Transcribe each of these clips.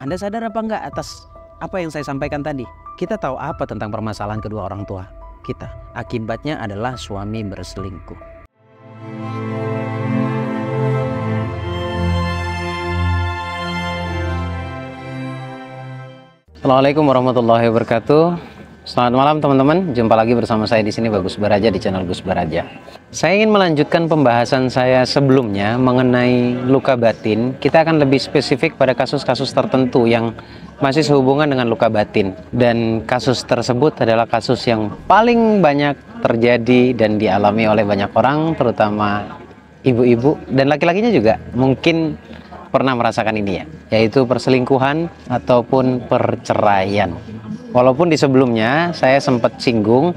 Anda sadar apa enggak atas apa yang saya sampaikan tadi? Kita tahu apa tentang permasalahan kedua orang tua kita? Akibatnya adalah suami berselingkuh. Assalamualaikum warahmatullahi wabarakatuh. Selamat malam teman-teman. Jumpa lagi bersama saya di sini Gus Baraja di channel Gus Baraja. Saya ingin melanjutkan pembahasan saya sebelumnya mengenai luka batin. Kita akan lebih spesifik pada kasus-kasus tertentu yang masih sehubungan dengan luka batin. Dan kasus tersebut adalah kasus yang paling banyak terjadi dan dialami oleh banyak orang, terutama ibu-ibu dan laki-lakinya juga mungkin pernah merasakan ini ya, yaitu perselingkuhan ataupun perceraian. Walaupun di sebelumnya saya sempat singgung,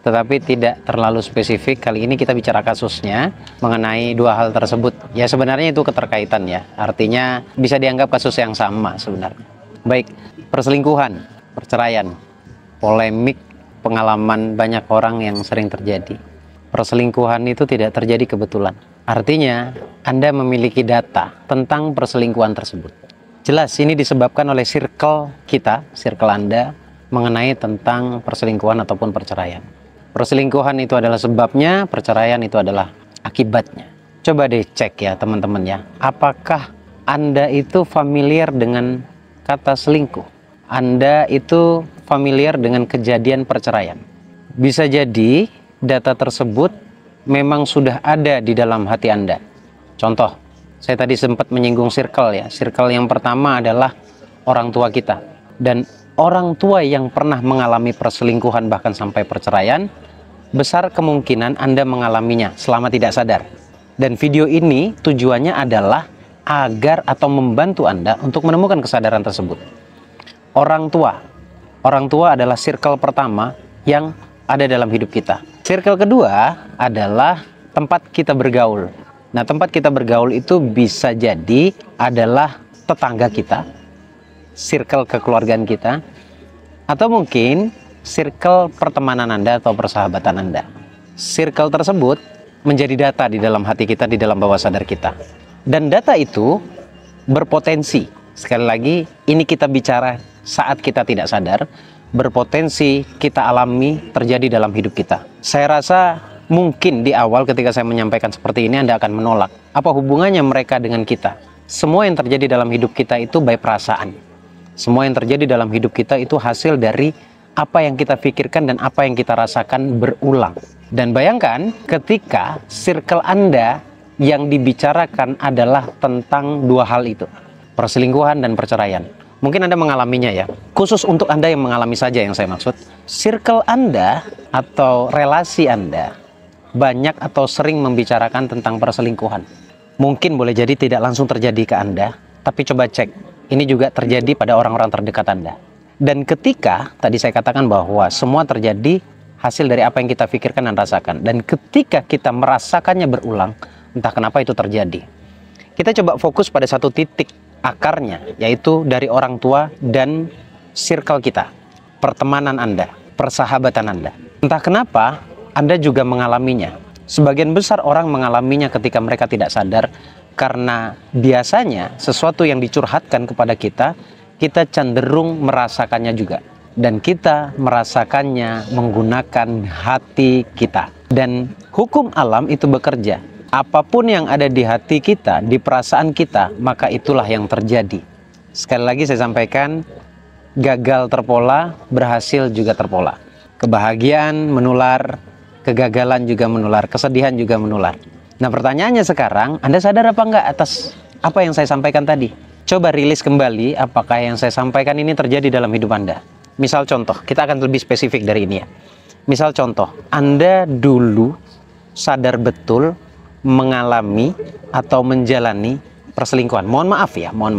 tetapi tidak terlalu spesifik. Kali ini kita bicara kasusnya mengenai dua hal tersebut. Ya sebenarnya itu keterkaitan ya, artinya bisa dianggap kasus yang sama sebenarnya. Baik, perselingkuhan, perceraian, polemik, pengalaman banyak orang yang sering terjadi. Perselingkuhan itu tidak terjadi kebetulan. Artinya Anda memiliki data tentang perselingkuhan tersebut. Jelas ini disebabkan oleh circle kita, circle Anda, mengenai tentang perselingkuhan ataupun perceraian. Perselingkuhan itu adalah sebabnya, perceraian itu adalah akibatnya. Coba deh cek ya teman-teman ya, apakah Anda itu familiar dengan kata selingkuh? Anda itu familiar dengan kejadian perceraian? Bisa jadi data tersebut memang sudah ada di dalam hati Anda. Contoh, saya tadi sempat menyinggung circle ya. Circle yang pertama adalah orang tua kita. Dan orang tua yang pernah mengalami perselingkuhan bahkan sampai perceraian, besar kemungkinan Anda mengalaminya selama tidak sadar. Dan video ini tujuannya adalah agar atau membantu Anda untuk menemukan kesadaran tersebut. Orang tua adalah circle pertama yang ada dalam hidup kita. Circle kedua adalah tempat kita bergaul. Nah, tempat kita bergaul itu bisa jadi adalah tetangga kita, circle kekeluargaan kita, atau mungkin circle pertemanan Anda atau persahabatan Anda. Circle tersebut menjadi data di dalam hati kita, di dalam bawah sadar kita. Dan data itu berpotensi, sekali lagi ini kita bicara saat kita tidak sadar, berpotensi kita alami terjadi dalam hidup kita. Saya rasa mungkin di awal ketika saya menyampaikan seperti ini Anda akan menolak. Apa hubungannya mereka dengan kita? Semua yang terjadi dalam hidup kita itu by perasaan. Semua yang terjadi dalam hidup kita itu hasil dari apa yang kita pikirkan dan apa yang kita rasakan berulang. Dan bayangkan ketika circle Anda yang dibicarakan adalah tentang dua hal itu, perselingkuhan dan perceraian. Mungkin Anda mengalaminya ya. Khusus untuk Anda yang mengalami saja yang saya maksud. Circle Anda atau relasi Anda banyak atau sering membicarakan tentang perselingkuhan. Mungkin boleh jadi tidak langsung terjadi ke Anda, tapi coba cek. Ini juga terjadi pada orang-orang terdekat Anda. Dan ketika, tadi saya katakan bahwa semua terjadi hasil dari apa yang kita pikirkan dan rasakan. Dan ketika kita merasakannya berulang, entah kenapa itu terjadi. Kita coba fokus pada satu titik akarnya, yaitu dari orang tua dan circle kita, pertemanan Anda, persahabatan Anda. Entah kenapa Anda juga mengalaminya. Sebagian besar orang mengalaminya ketika mereka tidak sadar, karena biasanya sesuatu yang dicurhatkan kepada kita, kita cenderung merasakannya juga. Dan kita merasakannya menggunakan hati kita. Dan hukum alam itu bekerja. Apapun yang ada di hati kita, di perasaan kita, maka itulah yang terjadi. Sekali lagi saya sampaikan, gagal terpola, berhasil juga terpola. Kebahagiaan menular, kegagalan juga menular, kesedihan juga menular. Nah pertanyaannya sekarang, Anda sadar apa enggak atas apa yang saya sampaikan tadi? Coba rilis kembali apakah yang saya sampaikan ini terjadi dalam hidup Anda. Misal contoh, kita akan lebih spesifik dari ini ya. Misal contoh, Anda dulu sadar betul mengalami atau menjalani perselingkuhan. Mohon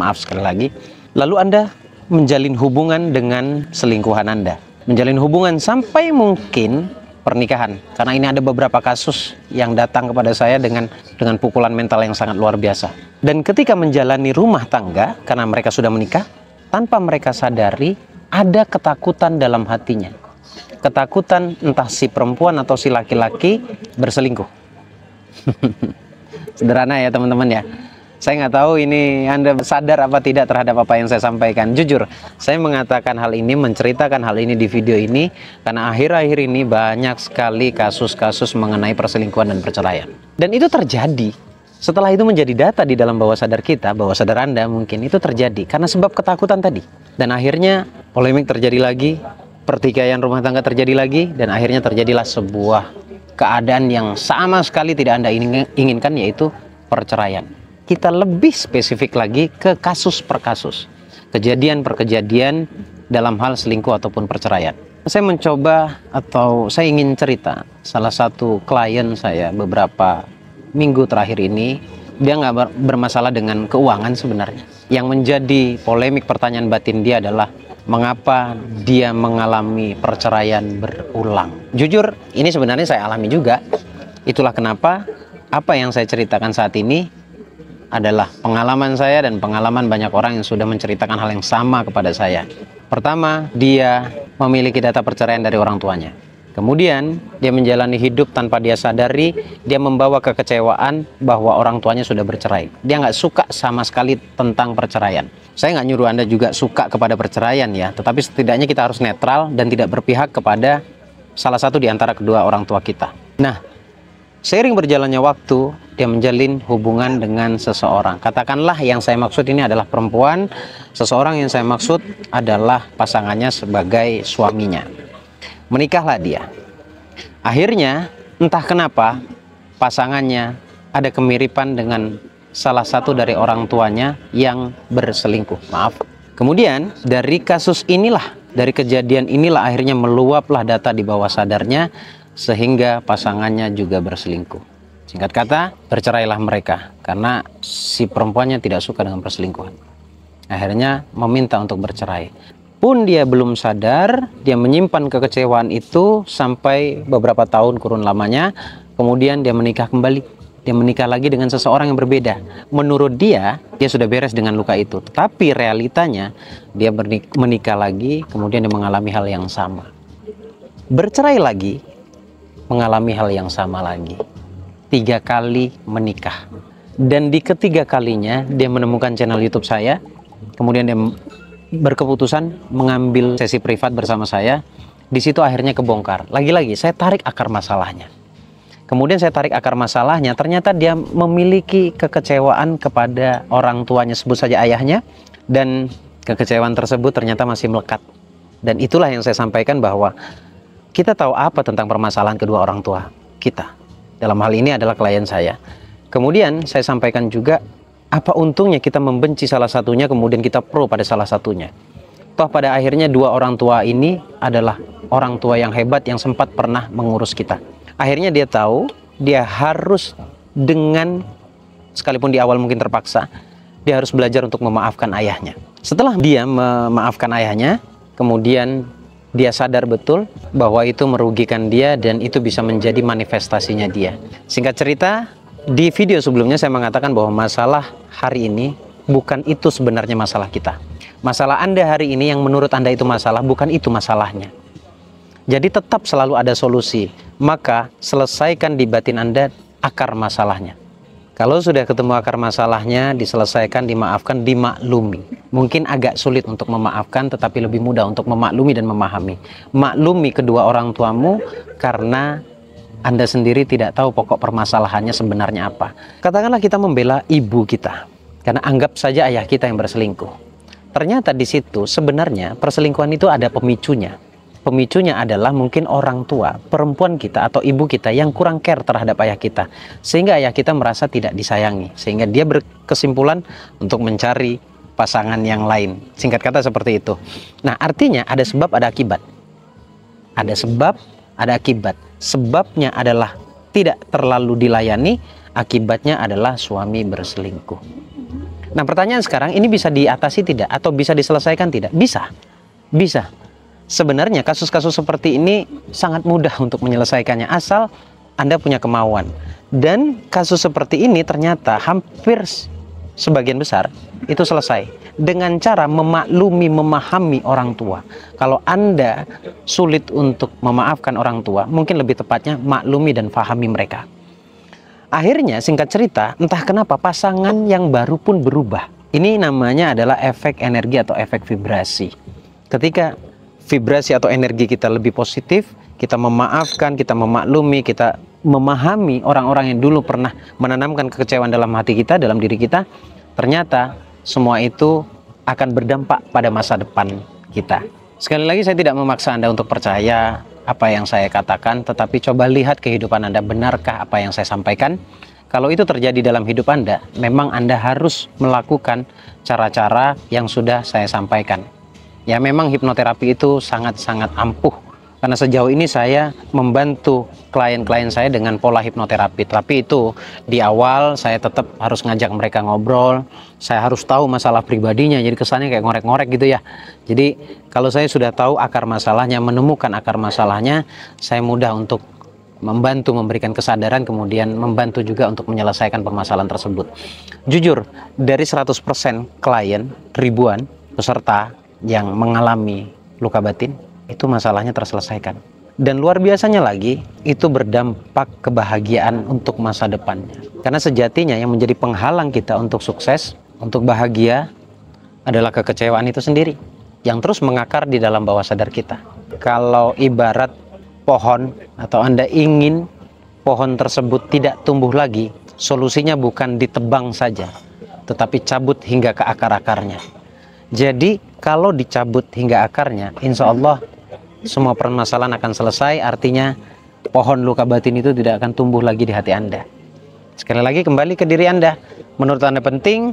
maaf sekali lagi. Lalu Anda menjalin hubungan dengan selingkuhan Anda. Menjalin hubungan sampai mungkin pernikahan, karena ini ada beberapa kasus yang datang kepada saya dengan pukulan mental yang sangat luar biasa. Dan ketika menjalani rumah tangga, karena mereka sudah menikah, tanpa mereka sadari ada ketakutan dalam hatinya. Ketakutan entah si perempuan atau si laki-laki berselingkuh. Sederhana ya teman-teman ya. Saya nggak tahu ini Anda sadar apa tidak terhadap apa yang saya sampaikan. Jujur, saya mengatakan hal ini, menceritakan hal ini di video ini, karena akhir-akhir ini banyak sekali kasus-kasus mengenai perselingkuhan dan perceraian. Dan itu terjadi. Setelah itu menjadi data di dalam bawah sadar kita, bawah sadar Anda mungkin itu terjadi. Karena sebab ketakutan tadi. Dan akhirnya polemik terjadi lagi, pertikaian rumah tangga terjadi lagi, dan akhirnya terjadilah sebuah keadaan yang sama sekali tidak Anda inginkan, yaitu perceraian. Kita lebih spesifik lagi ke kasus per kasus, kejadian per kejadian dalam hal selingkuh ataupun perceraian. Saya mencoba atau saya ingin cerita salah satu klien saya beberapa minggu terakhir ini. Dia nggak bermasalah dengan keuangan sebenarnya. Yang menjadi polemik pertanyaan batin dia adalah mengapa dia mengalami perceraian berulang. Jujur, ini sebenarnya saya alami juga. Itulah kenapa apa yang saya ceritakan saat ini adalah pengalaman saya dan pengalaman banyak orang yang sudah menceritakan hal yang sama kepada saya. Pertama, dia memiliki data perceraian dari orang tuanya. Kemudian, dia menjalani hidup tanpa dia sadari, dia membawa kekecewaan bahwa orang tuanya sudah bercerai. Dia nggak suka sama sekali tentang perceraian. Saya nggak nyuruh Anda juga suka kepada perceraian ya, tetapi setidaknya kita harus netral dan tidak berpihak kepada salah satu di antara kedua orang tua kita. Nah, seiring berjalannya waktu, dia menjalin hubungan dengan seseorang. Katakanlah yang saya maksud ini adalah perempuan, seseorang yang saya maksud adalah pasangannya sebagai suaminya. Menikahlah dia. Akhirnya, entah kenapa, pasangannya ada kemiripan dengan salah satu dari orang tuanya yang berselingkuh. Maaf. Kemudian, dari kasus inilah, dari kejadian inilah akhirnya meluaplah data di bawah sadarnya, sehingga pasangannya juga berselingkuh. Singkat kata, bercerailah mereka karena si perempuannya tidak suka dengan perselingkuhan. Akhirnya meminta untuk bercerai. Pun dia belum sadar, dia menyimpan kekecewaan itu sampai beberapa tahun kurun lamanya. Kemudian dia menikah kembali. Dia menikah lagi dengan seseorang yang berbeda. Menurut dia sudah beres dengan luka itu. Tapi realitanya dia menikah lagi, kemudian dia mengalami hal yang sama. Bercerai lagi, mengalami hal yang sama lagi. 3 kali menikah. Dan di ketiga kalinya dia menemukan channel YouTube saya. Kemudian dia berkeputusan mengambil sesi privat bersama saya. Di situ akhirnya kebongkar. Lagi-lagi saya tarik akar masalahnya. Kemudian saya tarik akar masalahnya, ternyata dia memiliki kekecewaan kepada orang tuanya, sebut saja ayahnya, dan kekecewaan tersebut ternyata masih melekat. Dan itulah yang saya sampaikan, bahwa kita tahu apa tentang permasalahan kedua orang tua kita. Dalam hal ini adalah klien saya. Kemudian saya sampaikan juga, apa untungnya kita membenci salah satunya kemudian kita pro pada salah satunya. Toh pada akhirnya dua orang tua ini adalah orang tua yang hebat yang sempat pernah mengurus kita. Akhirnya dia tahu dia harus dengan, sekalipun di awal mungkin terpaksa, dia harus belajar untuk memaafkan ayahnya. Setelah dia memaafkan ayahnya, kemudian dia sadar betul bahwa itu merugikan dia dan itu bisa menjadi manifestasinya dia. Singkat cerita, di video sebelumnya saya mengatakan bahwa masalah hari ini bukan itu sebenarnya masalah kita. Masalah Anda hari ini yang menurut Anda itu masalah, bukan itu masalahnya. Jadi tetap selalu ada solusi. Maka selesaikan di batin Anda akar masalahnya. Kalau sudah ketemu akar masalahnya, diselesaikan, dimaafkan, dimaklumi. Mungkin agak sulit untuk memaafkan, tetapi lebih mudah untuk memaklumi dan memahami. Maklumi kedua orang tuamu karena Anda sendiri tidak tahu pokok permasalahannya sebenarnya apa. Katakanlah kita membela ibu kita, karena anggap saja ayah kita yang berselingkuh. Ternyata di situ sebenarnya perselingkuhan itu ada pemicunya. Pemicunya adalah mungkin orang tua, perempuan kita atau ibu kita yang kurang care terhadap ayah kita. Sehingga ayah kita merasa tidak disayangi. Sehingga dia berkesimpulan untuk mencari pasangan yang lain. Singkat kata seperti itu. Nah, artinya ada sebab, ada akibat. Ada sebab, ada akibat. Sebabnya adalah tidak terlalu dilayani, akibatnya adalah suami berselingkuh. Nah, pertanyaan sekarang, ini bisa diatasi tidak? Atau bisa diselesaikan tidak? Bisa. Bisa. Sebenarnya kasus-kasus seperti ini sangat mudah untuk menyelesaikannya, asal Anda punya kemauan. Dan kasus seperti ini ternyata hampir sebagian besar itu selesai dengan cara memaklumi, memahami orang tua. Kalau Anda sulit untuk memaafkan orang tua, mungkin lebih tepatnya maklumi dan fahami mereka. Akhirnya singkat cerita, entah kenapa pasangan yang baru pun berubah. Ini namanya adalah efek energi atau efek vibrasi. Ketika vibrasi atau energi kita lebih positif, kita memaafkan, kita memaklumi, kita memahami orang-orang yang dulu pernah menanamkan kekecewaan dalam hati kita, dalam diri kita, ternyata semua itu akan berdampak pada masa depan kita. Sekali lagi saya tidak memaksa Anda untuk percaya apa yang saya katakan, tetapi coba lihat kehidupan Anda, benarkah apa yang saya sampaikan? Kalau itu terjadi dalam hidup Anda, memang Anda harus melakukan cara-cara yang sudah saya sampaikan. Ya, memang hipnoterapi itu sangat-sangat ampuh, karena sejauh ini saya membantu klien-klien saya dengan pola hipnoterapi. Tapi itu di awal saya tetap harus ngajak mereka ngobrol, saya harus tahu masalah pribadinya, jadi kesannya kayak ngorek-ngorek gitu ya. Jadi kalau saya sudah tahu akar masalahnya, menemukan akar masalahnya, saya mudah untuk membantu memberikan kesadaran, kemudian membantu juga untuk menyelesaikan permasalahan tersebut. Jujur, dari 100% klien, ribuan peserta yang mengalami luka batin, itu masalahnya terselesaikan. Dan luar biasanya lagi, itu berdampak kebahagiaan untuk masa depannya. Karena sejatinya yang menjadi penghalang kita untuk sukses, untuk bahagia, adalah kekecewaan itu sendiri, yang terus mengakar di dalam bawah sadar kita. Kalau ibarat pohon, atau Anda ingin pohon tersebut tidak tumbuh lagi, solusinya bukan ditebang saja, tetapi cabut hingga ke akar-akarnya. Jadi kalau dicabut hingga akarnya, insya Allah semua permasalahan akan selesai. Artinya pohon luka batin itu tidak akan tumbuh lagi di hati Anda. Sekali lagi, kembali ke diri Anda. Menurut Anda penting,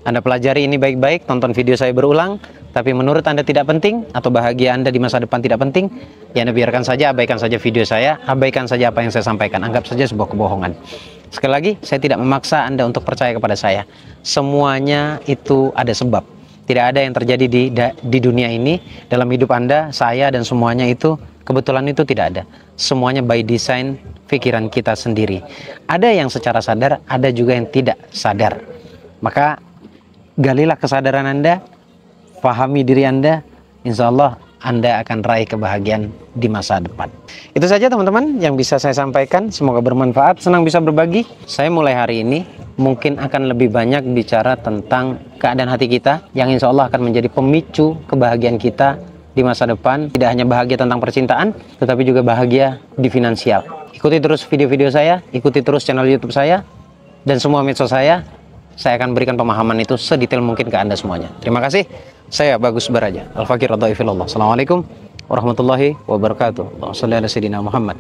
Anda pelajari ini baik-baik, tonton video saya berulang. Tapi menurut Anda tidak penting, atau bahagia Anda di masa depan tidak penting, ya Anda biarkan saja, abaikan saja video saya, abaikan saja apa yang saya sampaikan, anggap saja sebuah kebohongan. Sekali lagi, saya tidak memaksa Anda untuk percaya kepada saya. Semuanya itu ada sebab. Tidak ada yang terjadi di dunia ini, dalam hidup Anda, saya, dan semuanya itu, kebetulan itu tidak ada. Semuanya by design pikiran kita sendiri. Ada yang secara sadar, ada juga yang tidak sadar. Maka, galilah kesadaran Anda, pahami diri Anda, insya Allah Anda akan raih kebahagiaan di masa depan. Itu saja teman-teman yang bisa saya sampaikan. Semoga bermanfaat, senang bisa berbagi. Saya mulai hari ini mungkin akan lebih banyak bicara tentang keadaan hati kita, yang insya Allah akan menjadi pemicu kebahagiaan kita di masa depan. Tidak hanya bahagia tentang percintaan, tetapi juga bahagia di finansial. Ikuti terus video-video saya, ikuti terus channel YouTube saya, dan semua medsos saya akan berikan pemahaman itu sedetail mungkin ke Anda semuanya. Terima kasih. Saya Bagus Baraja. Al-Fakir Radhaifillallah. Assalamualaikum warahmatullahi wabarakatuh. Allahumma shalli ala sayyidina Muhammad.